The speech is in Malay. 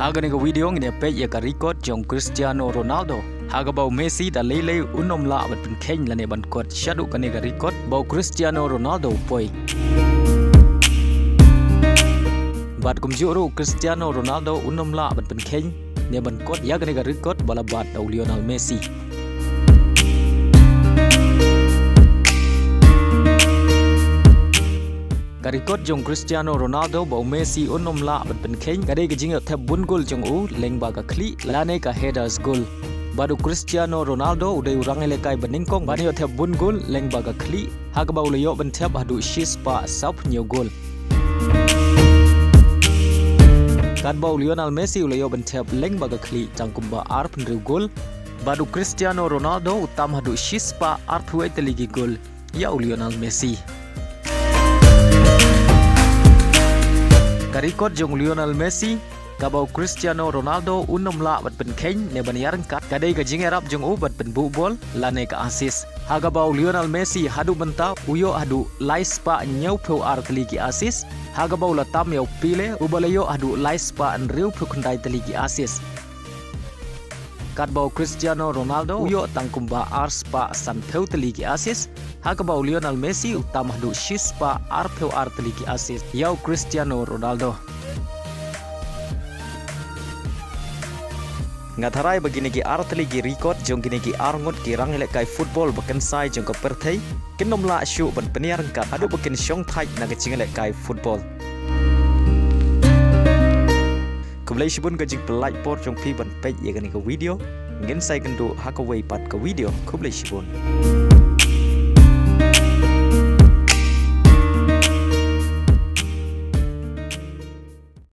Haga nega video ngine page ya ka record Jong Cristiano Ronaldo. Haga bau Messi da lele unom la bat Pynkheiñ lane ban kot Haduh ka nega record bau Cristiano Ronaldo poi. Bat kumjuru Cristiano Ronaldo unom la bat Pynkheiñ ne ban kot ya ka nega record bala bat dau Lionel Messi. Record Jong Cristiano Ronaldo bau Messi unom la bat Pynkheiñ kadai ke jinga thep bun gol jong u leng ba ka kli lane ka headers goal badu Cristiano Ronaldo udai urang Ialehkai beningkong bani thep bun gol leng ba ka kli ha ka bau leyo ben thep Haduh shis pa sap nyo gol kat bau Lionel Messi leyo ben thep leng ba ka kli tangkum ba ar penriu gol badu Cristiano Ronaldo utam Haduh shis pa ar thuai teligi gol ya Lionel Messi. Record Jong Lionel Messi kabau Cristiano Ronaldo unom la bat Pynkheiñ ne ban yarang kat kadai ka jingerap jong u bat ben bu bol lane ka assist haga bau Lionel Messi Haduh benta uyo Haduh lais pa nyau pheu ar teligi assist haga bau la tam yau pile ubalayo Haduh lais pa an riu pheu khandai teligi assist kat bau Cristiano Ronaldo uyo tangkumba ar spa san pheu teligi assist haga bau Lionel Messi utam Haduh shispa ar pheu ar teligi assist yau Cristiano Ronaldo. Ngatharai begini ki ar teligi record jong gini ki ar ngot ki rang Ialehkai football beken sai jong ka Pynkheiñ kinom la syu ban peniar kat Haduh beken syong thai na ka jing Ialehkai football. Kumlai shibun ka jing like port jong pi ban page ye gani ka video ngin sai kan du hakawai pat ka video kumlai shibun.